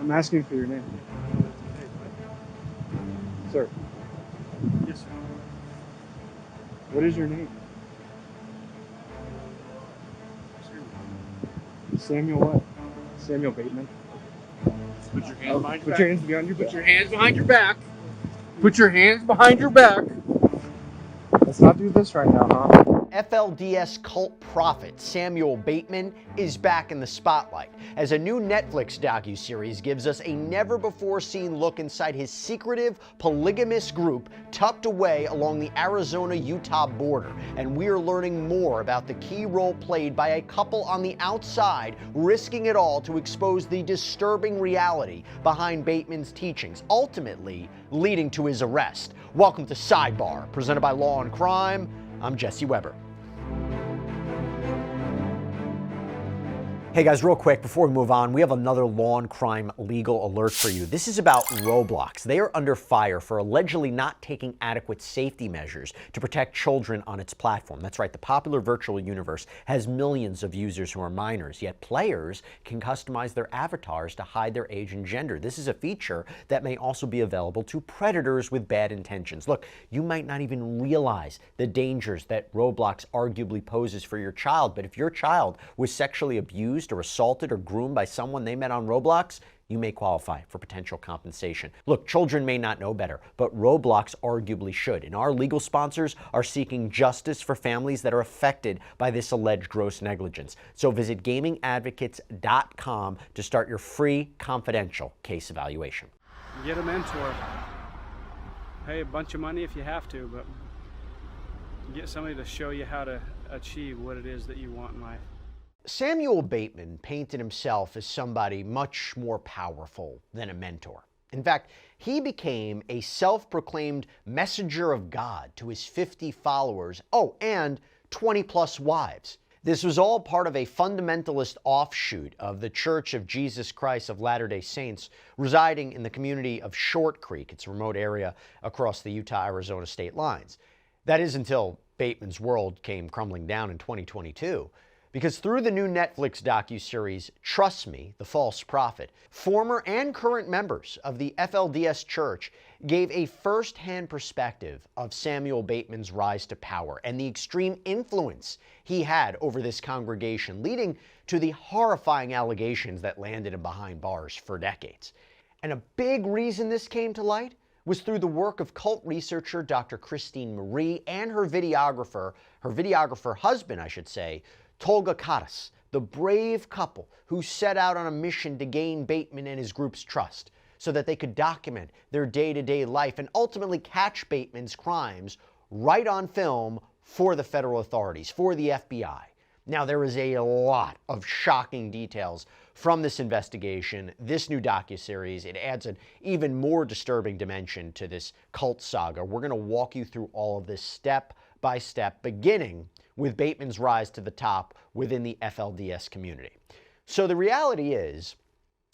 I'm asking for your name. Sir. Yes, sir. What is your name? Samuel what? Samuel Bateman. Put your hands behind your Put back. your hands behind your back. Put your hands behind your back. Put your hands behind your back. Let's not do this right now, huh? FLDS cult prophet Samuel Bateman is back in the spotlight as a new Netflix docuseries gives us a never-before-seen look inside his secretive, polygamist group tucked away along the Arizona-Utah border. And we're learning more about the key role played by a couple on the outside risking it all to expose the disturbing reality behind Bateman's teachings, ultimately leading to his arrest. Welcome to Sidebar, presented by Law&Crime. I'm Jesse Weber. Hey guys, real quick, before we move on, we have another Law&Crime legal alert for you. This is about Roblox. They are under fire for allegedly not taking adequate safety measures to protect children on its platform. That's right, the popular virtual universe has millions of users who are minors, yet players can customize their avatars to hide their age and gender. This is a feature that may also be available to predators with bad intentions. Look, you might not even realize the dangers that Roblox arguably poses for your child, but if your child was sexually abused or assaulted or groomed by someone they met on Roblox, you may qualify for potential compensation. Look, children may not know better, but Roblox arguably should. And our legal sponsors are seeking justice for families that are affected by this alleged gross negligence. So visit gamingadvocates.com to start your free confidential case evaluation. Get a mentor. Pay a bunch of money if you have to, but get somebody to show you how to achieve what it is that you want in life. Samuel Bateman painted himself as somebody much more powerful than a mentor. In fact, he became a self-proclaimed messenger of God to his 50 followers, and 20-plus wives. This was all part of a fundamentalist offshoot of the Church of Jesus Christ of Latter-day Saints residing in the community of Short Creek. It's a remote area across the Utah-Arizona state lines. That is until Bateman's world came crumbling down in 2022. Because through the new Netflix docuseries, Trust Me, the False Prophet, former and current members of the FLDS Church gave a first-hand perspective of Samuel Bateman's rise to power and the extreme influence he had over this congregation, leading to the horrifying allegations that landed him behind bars for decades. And a big reason this came to light was through the work of cult researcher Dr. Christine Marie and her videographer husband, I should say, Tolga Katas, the brave couple who set out on a mission to gain Bateman and his group's trust so that they could document their day-to-day life and ultimately catch Bateman's crimes right on film for the federal authorities, for the FBI. Now, there is a lot of shocking details from this investigation, this new docuseries. It adds an even more disturbing dimension to this cult saga. We're going to walk you through all of this step by step, beginning with Bateman's rise to the top within the FLDS community. So the reality is,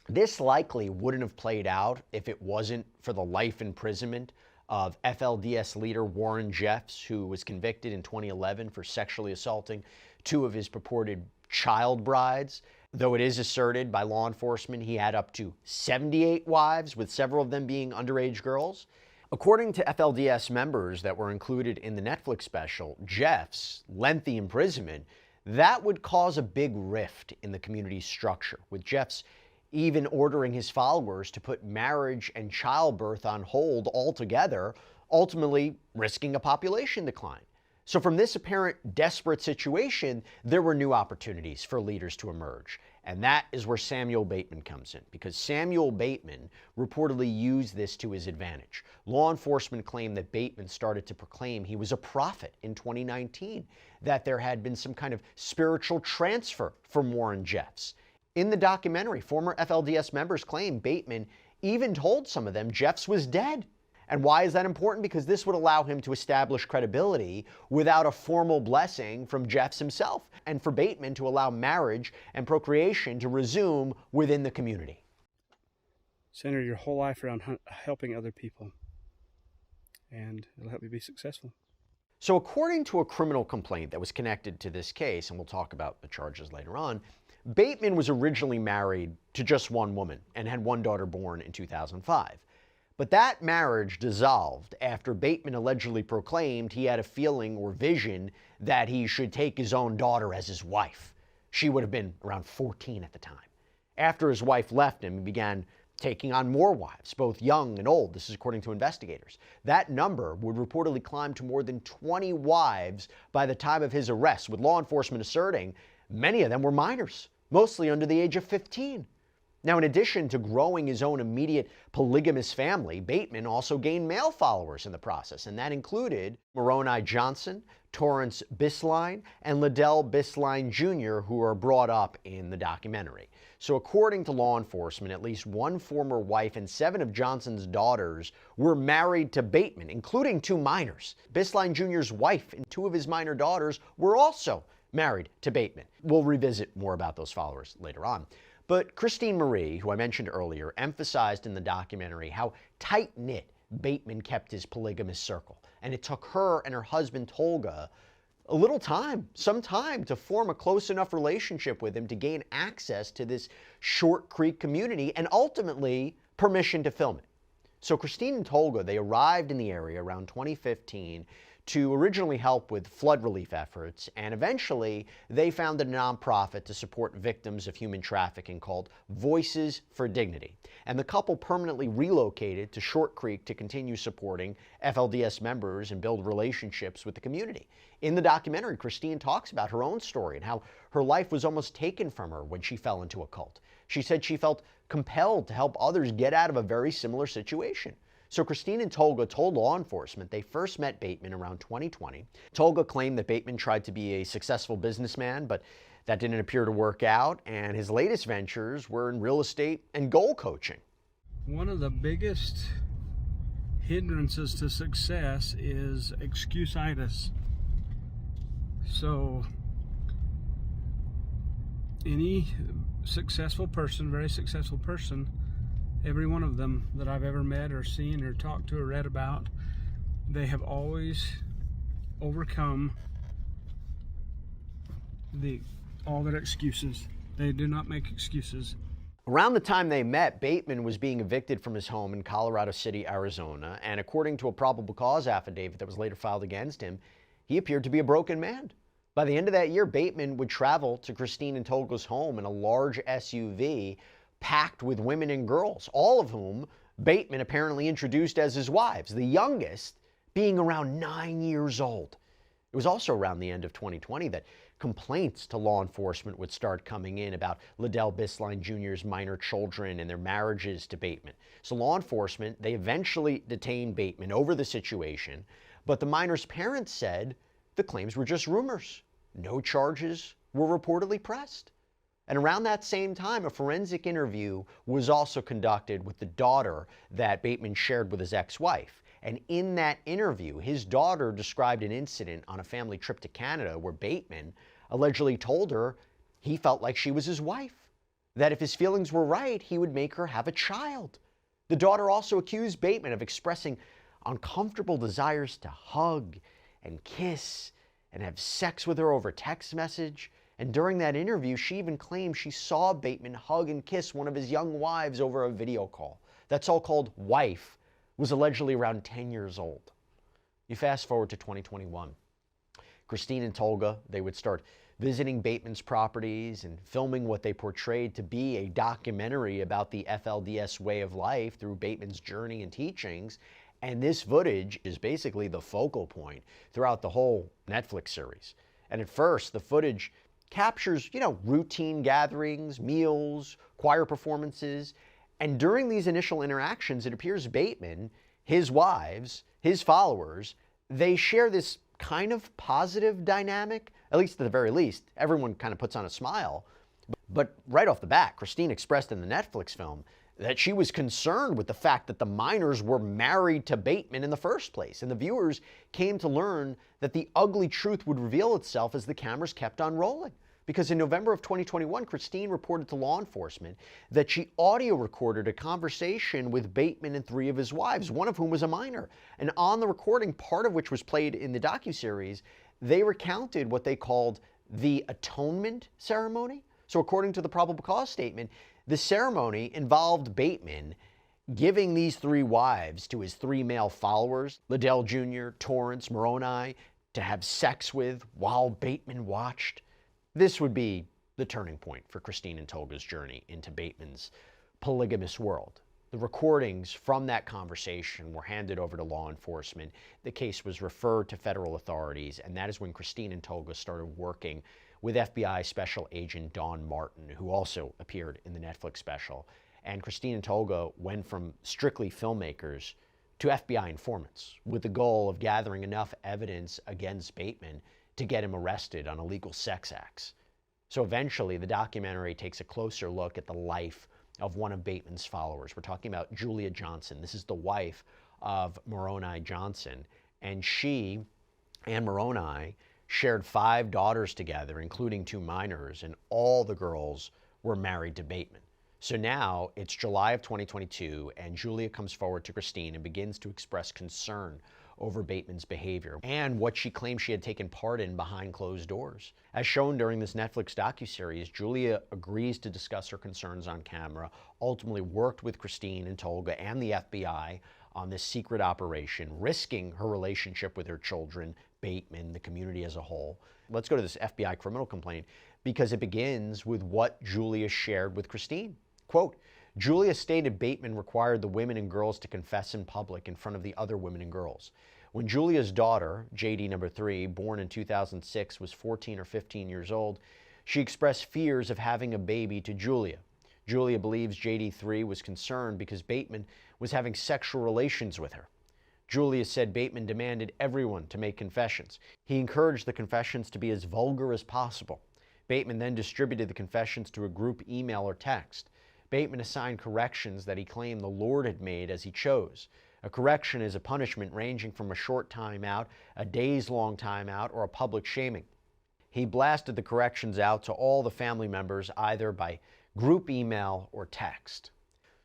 this likely wouldn't have played out if it wasn't for the life imprisonment of FLDS leader Warren Jeffs, who was convicted in 2011 for sexually assaulting two of his purported child brides. Though it is asserted by law enforcement he had up to 78 wives, with several of them being underage girls. According to FLDS members that were included in the Netflix special, Jeff's lengthy imprisonment, that would cause a big rift in the community's structure, with Jeff's even ordering his followers to put marriage and childbirth on hold altogether, ultimately risking a population decline. So from this apparent desperate situation, there were new opportunities for leaders to emerge. And that is where Samuel Bateman comes in, because Samuel Bateman reportedly used this to his advantage. Law enforcement claimed that Bateman started to proclaim he was a prophet in 2019, that there had been some kind of spiritual transfer from Warren Jeffs. In the documentary, former FLDS members claim Bateman even told some of them Jeffs was dead. And why is that important? Because this would allow him to establish credibility without a formal blessing from Jeffs himself, and for Bateman to allow marriage and procreation to resume within the community. Center your whole life around helping other people, and it'll help you be successful. So according to a criminal complaint that was connected to this case, and we'll talk about the charges later on, Bateman was originally married to just one woman and had one daughter born in 2005. But that marriage dissolved after Bateman allegedly proclaimed he had a feeling or vision that he should take his own daughter as his wife. She would have been around 14 at the time. After his wife left him, he began taking on more wives, both young and old. This is according to investigators. That number would reportedly climb to more than 20 wives by the time of his arrest, with law enforcement asserting many of them were minors, mostly under the age of 15. Now, in addition to growing his own immediate polygamous family, Bateman also gained male followers in the process, and that included Moroni Johnson, Torrance Bisline, and Liddell Bisline Jr., who are brought up in the documentary. So according to law enforcement, at least one former wife and 7 of Johnson's daughters were married to Bateman, including 2 minors. Bisline Jr.'s wife and 2 of his minor daughters were also married to Bateman. We'll revisit more about those followers later on. But Christine Marie, who I mentioned earlier, emphasized in the documentary how tight-knit Bateman kept his polygamous circle. And it took her and her husband Tolga a little time, some time, to form a close enough relationship with him to gain access to this Short Creek community and ultimately permission to film it. So Christine and Tolga, they arrived in the area around 2015 to originally help with flood relief efforts, and eventually they founded a nonprofit to support victims of human trafficking called Voices for Dignity. And the couple permanently relocated to Short Creek to continue supporting FLDS members and build relationships with the community. In the documentary, Christine talks about her own story and how her life was almost taken from her when she fell into a cult. She said she felt compelled to help others get out of a very similar situation. So Christine and Tolga told law enforcement they first met Bateman around 2020. Tolga claimed that Bateman tried to be a successful businessman, but that didn't appear to work out, and his latest ventures were in real estate and goal coaching. One of the biggest hindrances to success is excuse-itis. So any successful person, very successful person, every one of them that I've ever met or seen or talked to or read about, they have always overcome all their excuses. They do not make excuses. Around the time they met, Bateman was being evicted from his home in Colorado City, Arizona, and according to a probable cause affidavit that was later filed against him, he appeared to be a broken man. By the end of that year, Bateman would travel to Christine and Tolga's home in a large SUV packed with women and girls, all of whom Bateman apparently introduced as his wives, the youngest being around 9 years old. It was also around the end of 2020 that complaints to law enforcement would start coming in about Liddell Bisline Jr.'s minor children and their marriages to Bateman. So law enforcement, they eventually detained Bateman over the situation, but the minor's parents said the claims were just rumors. No charges were reportedly pressed. And around that same time, a forensic interview was also conducted with the daughter that Bateman shared with his ex-wife. And in that interview, his daughter described an incident on a family trip to Canada where Bateman allegedly told her he felt like she was his wife, that if his feelings were right, he would make her have a child. The daughter also accused Bateman of expressing uncomfortable desires to hug and kiss and have sex with her over text message. And during that interview, she even claimed she saw Bateman hug and kiss one of his young wives over a video call. That so-called wife was allegedly around 10 years old. You fast forward to 2021. Christine and Tolga, they would start visiting Bateman's properties and filming what they portrayed to be a documentary about the FLDS way of life through Bateman's journey and teachings. And this footage is basically the focal point throughout the whole Netflix series. And at first, the footage captures, routine gatherings, meals, choir performances. And during these initial interactions, it appears Bateman, his wives, his followers, they share this kind of positive dynamic, at least at the very least. Everyone kind of puts on a smile. But right off the bat, Christine expressed in the Netflix film that she was concerned with the fact that the minors were married to Bateman in the first place. And the viewers came to learn that the ugly truth would reveal itself as the cameras kept on rolling. Because in November of 2021, Christine reported to law enforcement that she audio recorded a conversation with Bateman and 3 of his wives, one of whom was a minor. And on the recording, part of which was played in the docuseries, they recounted what they called the atonement ceremony, So according to the probable cause statement, the ceremony involved Bateman giving these 3 wives to his 3 male followers, Liddell Jr., Torrance, Moroni, to have sex with while Bateman watched. This would be the turning point for Christine and Tolga's journey into Bateman's polygamous world. The recordings from that conversation were handed over to law enforcement. The case was referred to federal authorities, and that is when Christine and Tolga started working with FBI Special Agent Dawn Martin, who also appeared in the Netflix special. And Christine and Tolga went from strictly filmmakers to FBI informants with the goal of gathering enough evidence against Bateman to get him arrested on illegal sex acts. So eventually, the documentary takes a closer look at the life of one of Bateman's followers. We're talking about Julia Johnson. This is the wife of Moroni Johnson. And she and Moroni shared 5 daughters together, including 2 minors, and all the girls were married to Bateman. So now it's July of 2022, and Julia comes forward to Christine and begins to express concern over Bateman's behavior and what she claims she had taken part in behind closed doors. As shown during this Netflix docuseries, Julia agrees to discuss her concerns on camera, ultimately worked with Christine and Tolga and the FBI on this secret operation, risking her relationship with her children, Bateman, the community as a whole. Let's go to this FBI criminal complaint because it begins with what Julia shared with Christine. Quote, Julia stated Bateman required the women and girls to confess in public in front of the other women and girls. When Julia's daughter, JD number 3, born in 2006, was 14 or 15 years old, she expressed fears of having a baby to Julia. Julia believes JD3 was concerned because Bateman was having sexual relations with her. Julia said Bateman demanded everyone to make confessions. He encouraged the confessions to be as vulgar as possible. Bateman then distributed the confessions to a group email or text. Bateman assigned corrections that he claimed the Lord had made as he chose. A correction is a punishment ranging from a short timeout, a days-long timeout, or a public shaming. He blasted the corrections out to all the family members either by group email or text.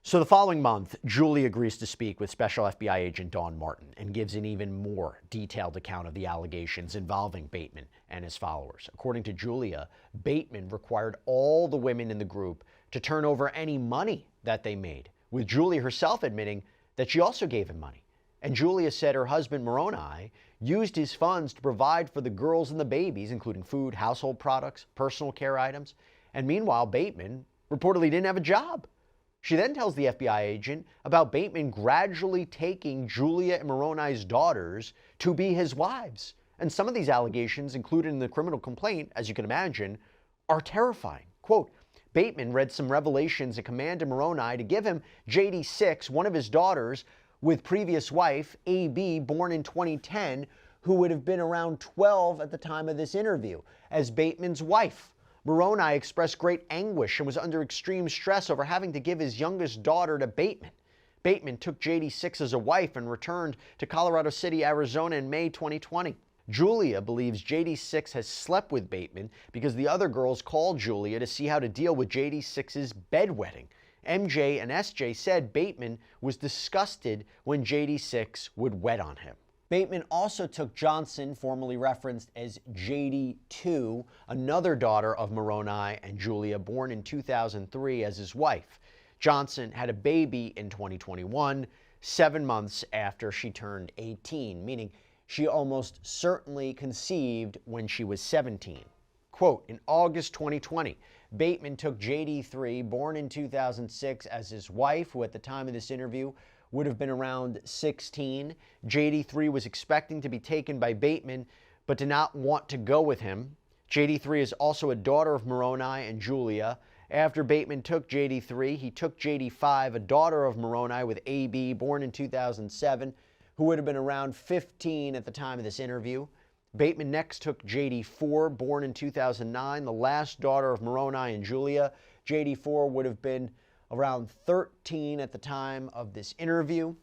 So the following month, Julie agrees to speak with Special FBI Agent Dawn Martin and gives an even more detailed account of the allegations involving Bateman and his followers. According to Julia, Bateman required all the women in the group to turn over any money that they made, with Julia herself admitting that she also gave him money. And Julia said her husband Moroni used his funds to provide for the girls and the babies, including food, household products, personal care items. And meanwhile, Bateman reportedly didn't have a job. She then tells the FBI agent about Bateman gradually taking Julia and Moroni's daughters to be his wives. And some of these allegations included in the criminal complaint, as you can imagine, are terrifying. Quote, Bateman read some revelations and commanded Moroni to give him JD6, one of his daughters, with previous wife, AB, born in 2010, who would have been around 12 at the time of this interview, as Bateman's wife. Moroni expressed great anguish and was under extreme stress over having to give his youngest daughter to Bateman. Bateman took JD6 as a wife and returned to Colorado City, Arizona in May 2020. Julia believes JD6 has slept with Bateman because the other girls called Julia to see how to deal with JD6's bedwetting. MJ and SJ said Bateman was disgusted when JD6 would wet on him. Bateman also took Johnson, formerly referenced as JD2, another daughter of Moroni and Julia, born in 2003, as his wife. Johnson had a baby in 2021, 7 months after she turned 18, meaning she almost certainly conceived when she was 17. Quote, in August 2020, Bateman took JD3, born in 2006, as his wife, who at the time of this interview would have been around 16. JD3 was expecting to be taken by Bateman, but did not want to go with him. JD3 is also a daughter of Moroni and Julia. After Bateman took JD3, he took JD5, a daughter of Moroni with AB, born in 2007, who would have been around 15 at the time of this interview. Bateman next took JD4, born in 2009, the last daughter of Moroni and Julia. JD4 would have been around 13 at the time of this interview.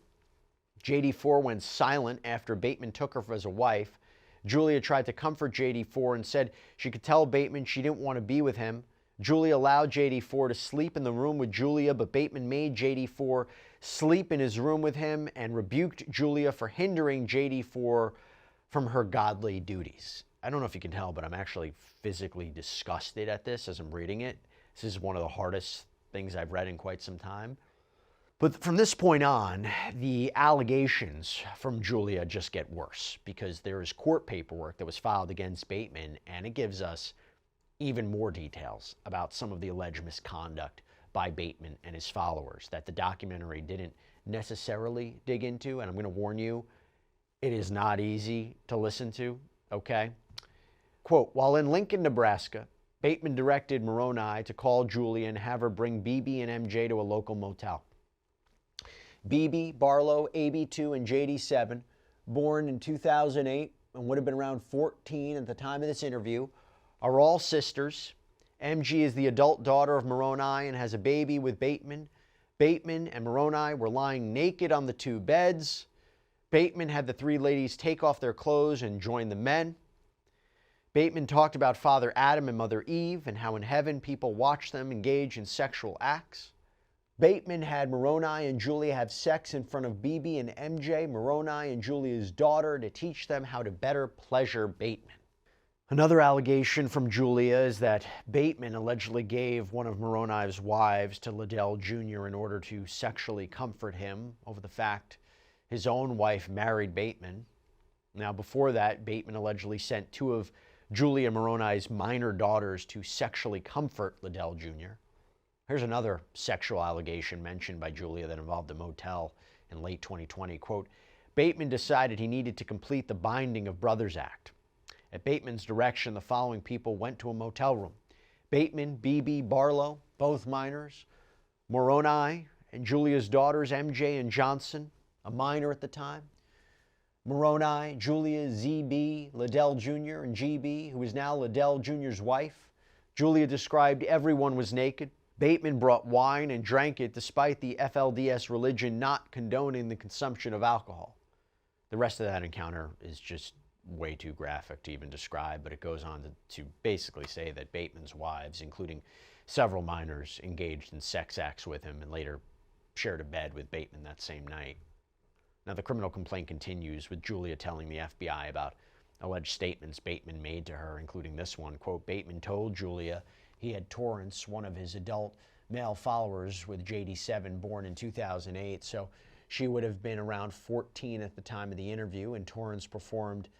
JD4 went silent after Bateman took her as a wife. Julia tried to comfort JD4 and said she could tell Bateman she didn't want to be with him. Julia allowed JD4 to sleep in the room with Julia, but Bateman made JD4 sleep in his room with him and rebuked Julia for hindering JD4 from her godly duties. I don't know if you can tell, but I'm actually physically disgusted at this as I'm reading it. This is one of the hardest things I've read in quite some time. But from this point on, the allegations from Julia just get worse because there is court paperwork that was filed against Bateman, and it gives us even more details about some of the alleged misconduct by Bateman and his followers that the documentary didn't necessarily dig into. And I'm going to warn you, it is not easy to listen to, okay? Quote, while in Lincoln, Nebraska, Bateman directed Moroni to call Julia and have her bring BB and MJ to a local motel. BB, Barlow, AB2, and JD7, born in 2008 and would have been around 14 at the time of this interview, are all sisters. MG is the adult daughter of Moroni and has a baby with Bateman. Bateman and Moroni were lying naked on the two beds. Bateman had the three ladies take off their clothes and join the men. Bateman talked about Father Adam and Mother Eve and how in heaven people watch them engage in sexual acts. Bateman had Moroni and Julia have sex in front of BB and MJ, Moroni and Julia's daughter, to teach them how to better pleasure Bateman. Another allegation from Julia is that Bateman allegedly gave one of Moroni's wives to Liddell Jr. in order to sexually comfort him over the fact his own wife married Bateman. Now, before that, Bateman allegedly sent two of Julia Moroni's minor daughters to sexually comfort Liddell Jr. Here's another sexual allegation mentioned by Julia that involved a motel in late 2020. Quote, Bateman decided he needed to complete the Binding of Brothers Act. At Bateman's direction, the following people went to a motel room. Bateman, BB, Barlow, both minors, Moroni and Julia's daughters, MJ and Johnson, a minor at the time, Moroni, Julia, ZB, Liddell Jr., and GB, who is now Liddell Jr.'s wife. Julia described everyone was naked. Bateman brought wine and drank it despite the FLDS religion not condoning the consumption of alcohol. The rest of that encounter is just way too graphic to even describe, but it goes on to basically say that Bateman's wives, including several minors, engaged in sex acts with him and later shared a bed with Bateman that same night. Now, the criminal complaint continues with Julia telling the FBI about alleged statements Bateman made to her, including this one. Quote, Bateman told Julia he had Torrance, one of his adult male followers with JD7, born in 2008, so she would have been around 14 at the time of the interview, and Torrance performed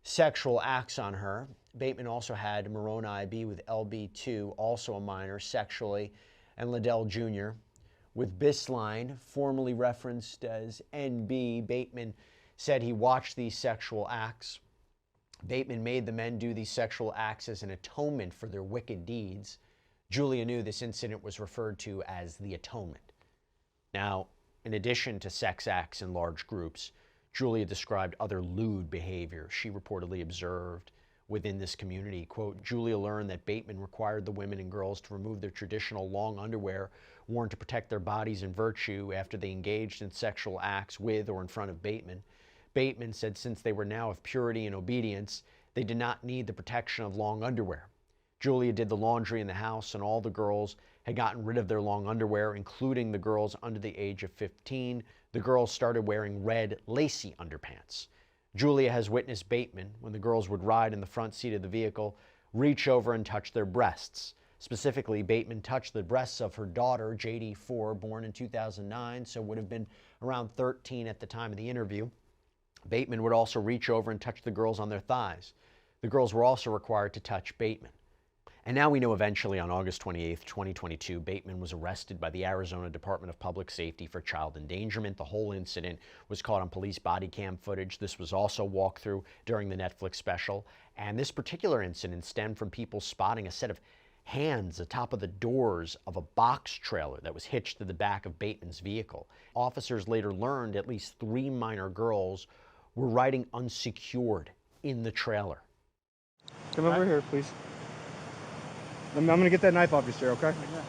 sexual acts on her. Bateman also had Moroni be with LB2, also a minor, sexually, and Liddell Jr. With Bisline, formerly referenced as NB, Bateman said he watched these sexual acts. Bateman made the men do these sexual acts as an atonement for their wicked deeds. Julia knew this incident was referred to as the atonement. Now, in addition to sex acts in large groups, Julia described other lewd behavior she reportedly observed within this community. Quote, Julia learned that Bateman required the women and girls to remove their traditional long underwear worn to protect their bodies and virtue after they engaged in sexual acts with or in front of Bateman. Bateman said since they were now of purity and obedience, they did not need the protection of long underwear. Julia did the laundry in the house, and all the girls had gotten rid of their long underwear, including the girls under the age of 15. The girls started wearing red, lacy underpants. Julia has witnessed Bateman, when the girls would ride in the front seat of the vehicle, reach over and touch their breasts. Specifically, Bateman touched the breasts of her daughter, JD4, born in 2009, so would have been around 13 at the time of the interview. Bateman would also reach over and touch the girls on their thighs. The girls were also required to touch Bateman. And now we know eventually on August 28, 2022, Bateman was arrested by the Arizona Department of Public Safety for child endangerment. The whole incident was caught on police body cam footage. This was also walked through during the Netflix special. And this particular incident stemmed from people spotting a set of hands atop of the doors of a box trailer that was hitched to the back of Bateman's vehicle. Officers later learned at least 3 minor girls were riding unsecured in the trailer. Come over here, please. I'm going to get that knife off your chair, okay? Yeah.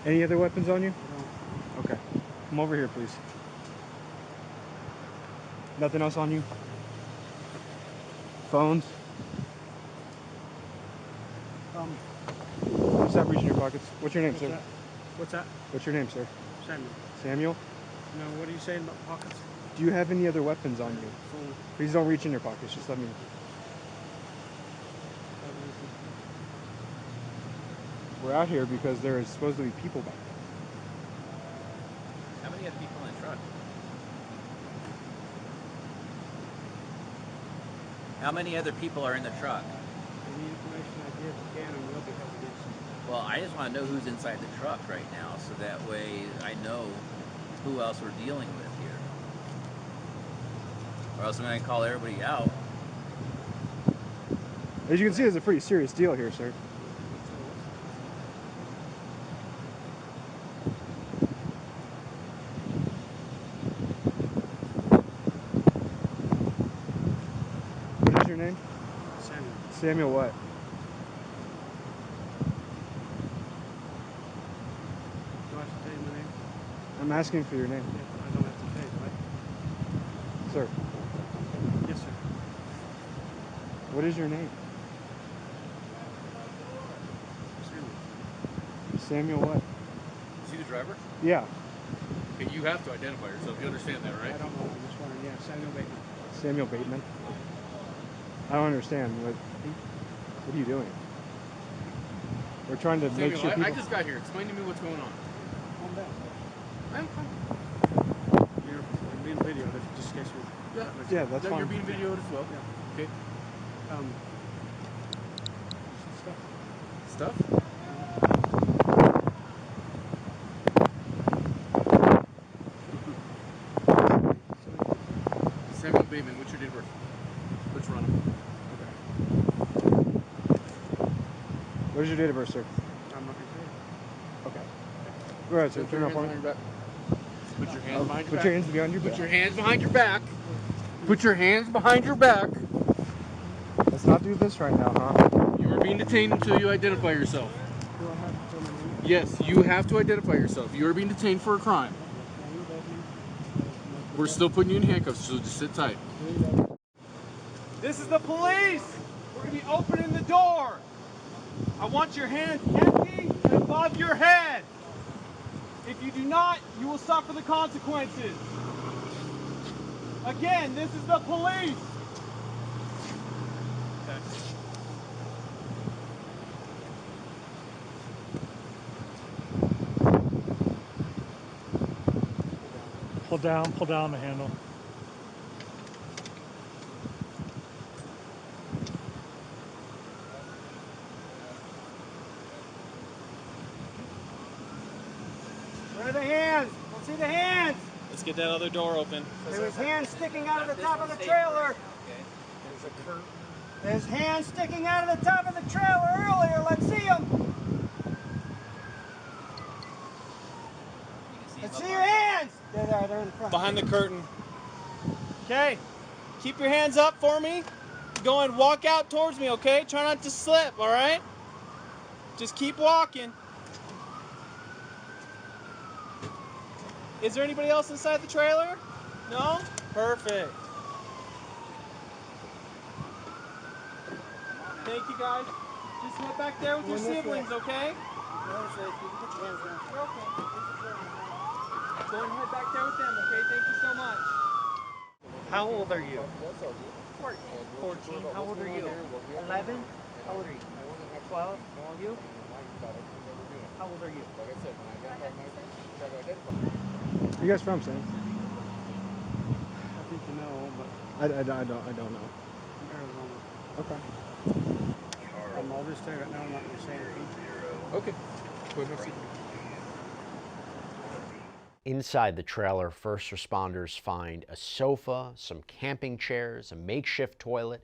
Any other weapons on you? No. Okay. Come over here, please. Nothing else on you? Phones? Stop reaching your pockets. What's your name, sir? What's that? What's your name, sir? Samuel. Samuel? No, what are you saying about pockets? Do you have any other weapons on you? Phone. Please don't reach in your pockets. Just let me... We're out here because there is supposed to be people back there. How many other people in the truck? How many other people are in the truck? Any information I give can and will be held against you. Well, I just want to know who's inside the truck right now, so that way I know who else we're dealing with here. Or else I'm going to call everybody out. As you can see, it's a pretty serious deal here, sir. What is your name? Samuel. Samuel what? Do I have to tell you my name? I'm asking for your name. Yeah, I don't have to tell you, right? Sir, Yes, sir. what is your name? Samuel. Samuel what? Is he the driver? Yeah, Okay, you have to identify yourself. You understand that, right? I don't know. I'm just wondering. Yeah, Samuel Bateman. Samuel Bateman. I don't understand. What are you doing? We're trying to make Samuel, sure people... I just got here. Explain to me what's going on. Calm down. I'm fine. You're being videoed, if just in case you... Yeah, that's You're fine. being videoed as well. Yeah. Okay. Stuff. Stuff? Samuel Bateman, what's your date of birth? Let's run him. What is your date of birth, sir? I'm not going to say it. Okay. Go ahead, sir. Turn off on your back. Put your hands behind your Put back. your hands behind your back. Put your hands behind your back. Put your hands behind your back. Let's not do this right now, huh? You are being detained until you identify yourself. Do I have to tell my name? Yes, you have to identify yourself. You are being detained for a crime. Samuel Bateman. We're still putting you in handcuffs, so just sit tight. This is the police! We're gonna be opening the door! I want your hands empty and above your head! If you do not, you will suffer the consequences! Again, this is the police! Pull down the handle. Where are the hands? Let's see the hands! Let's get that other door open. There was hands sticking out of the top of the trailer! There's hands sticking out of the top of the trailer earlier, let's see them! Let's see your hands! There they are, they're in the front. Behind the curtain. Okay, keep your hands up for me. Go and walk out towards me, okay? Try not to slip, all right? Just keep walking. Is there anybody else inside the trailer? No? Perfect. Thank you, guys. Just head back there with your siblings, okay? You're okay. Go and head back there with them, okay? Thank you so much. How old are you? 14. How old are you? 11. How old are you? 12. You? How old are you? Where you guys from, Sam? I think you know, but I don't know. from Arizona. Okay. I'll just tell you right now, I'm not going to say anything. Okay. Go ahead, have a seat. Inside the trailer, first responders find a sofa, some camping chairs, a makeshift toilet.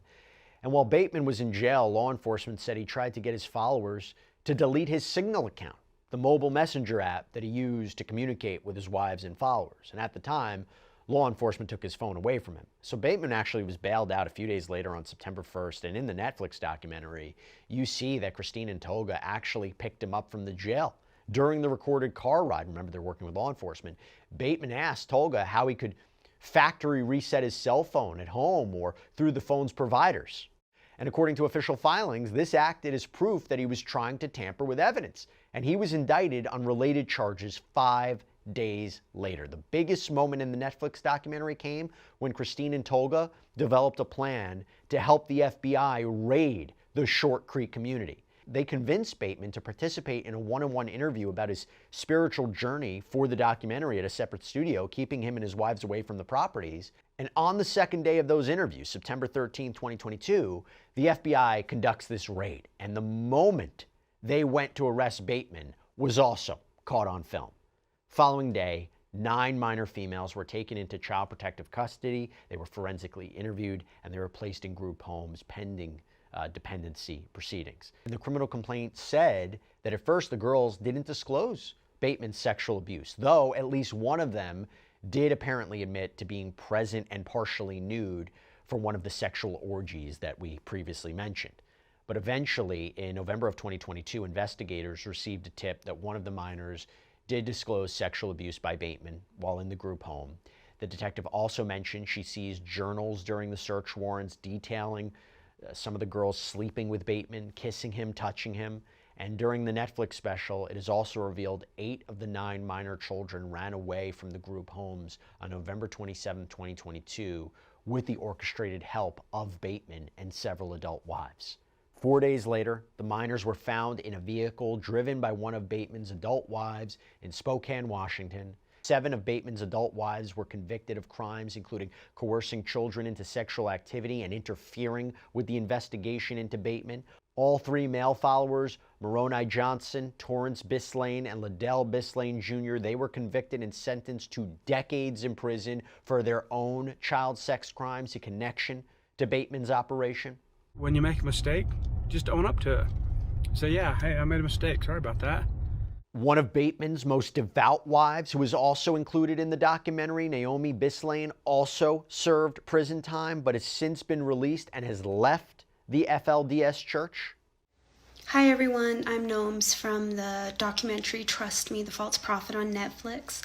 And while Bateman was in jail, law enforcement said he tried to get his followers to delete his Signal account, the mobile messenger app that he used to communicate with his wives and followers. And at the time, law enforcement took his phone away from him. So Bateman actually was bailed out a few days later on September 1st. And in the Netflix documentary, you see that Christina and Tolga actually picked him up from the jail. During the recorded car ride, remember they're working with law enforcement, Bateman asked Tolga how he could factory reset his cell phone at home or through the phone's providers. And according to official filings, this acted as proof that he was trying to tamper with evidence. And he was indicted on related charges 5 days later. The biggest moment in the Netflix documentary came when Christina and Tolga developed a plan to help the FBI raid the Short Creek community. They convinced Bateman to participate in a one-on-one interview about his spiritual journey for the documentary at a separate studio, keeping him and his wives away from the properties. And on the second day of those interviews, September 13, 2022, the FBI conducts this raid. And the moment they went to arrest Bateman was also caught on film. Following day, 9 minor females were taken into child protective custody. They were forensically interviewed, and they were placed in group homes pending dependency proceedings. And the criminal complaint said that at first the girls didn't disclose Bateman's sexual abuse, though at least one of them did apparently admit to being present and partially nude for one of the sexual orgies that we previously mentioned. But eventually, in November of 2022, investigators received a tip that one of the minors did disclose sexual abuse by Bateman while in the group home. The detective also mentioned she sees journals during the search warrants detailing some of the girls sleeping with Bateman, kissing him, touching him. And during the Netflix special, it is also revealed 8 of the 9 minor children ran away from the group homes on November 27, 2022, with the orchestrated help of Bateman and several adult wives. 4 days later, the minors were found in a vehicle driven by one of Bateman's adult wives in Spokane, Washington. 7 of Bateman's adult wives were convicted of crimes including coercing children into sexual activity and interfering with the investigation into Bateman. All 3 male followers, Moroni Johnson, Torrance Bislane, and Liddell Bislane Jr., they were convicted and sentenced to decades in prison for their own child sex crimes in connection to Bateman's operation. When you make a mistake, just own up to it. Say, yeah, hey, I made a mistake. Sorry about that. One of Bateman's most devout wives, who was also included in the documentary, Naomi Bislane, also served prison time, but has since been released and has left the FLDS church. Hi everyone, I'm Noams from the documentary Trust Me, the False Prophet on Netflix.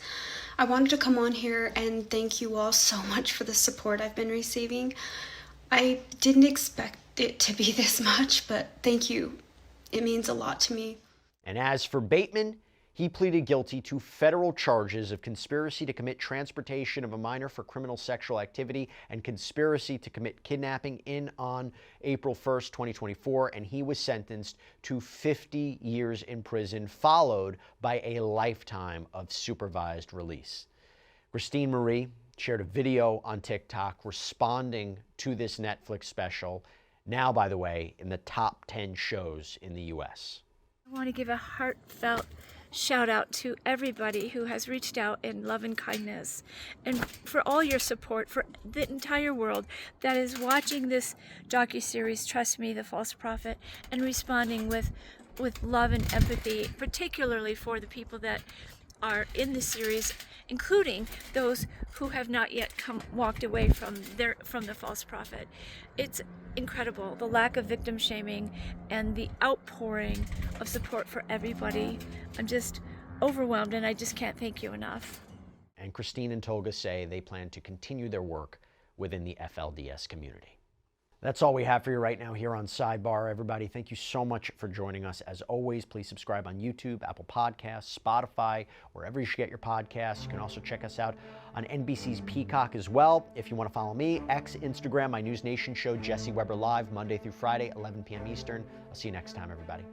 I wanted to come on here and thank you all so much for the support I've been receiving. I didn't expect it to be this much, but thank you. It means a lot to me. And as for Bateman, he pleaded guilty to federal charges of conspiracy to commit transportation of a minor for criminal sexual activity and conspiracy to commit kidnapping on April 1st, 2024, and he was sentenced to 50 years in prison, followed by a lifetime of supervised release. Christine Marie shared a video on TikTok responding to this Netflix special, now, by the way, in the top 10 shows in the U.S. I want to give a heartfelt shout out to everybody who has reached out in love and kindness, and for all your support, for the entire world that is watching this docuseries, Trust Me, the False Prophet, and responding with love and empathy, particularly for the people that are in the series, including those who have not yet walked away from the false prophet. It's incredible, the lack of victim shaming and the outpouring of support for everybody. I'm just overwhelmed, and I just can't thank you enough. And Christine and Tolga say they plan to continue their work within the FLDS community. That's all we have for you right now here on Sidebar, everybody. Thank you so much for joining us. As always, please subscribe on YouTube, Apple Podcasts, Spotify, wherever you should get your podcasts. You can also check us out on NBC's Peacock as well. If you want to follow me, X, Instagram, my News Nation show, Jesse Weber Live, Monday through Friday, 11 p.m. Eastern. I'll see you next time, everybody.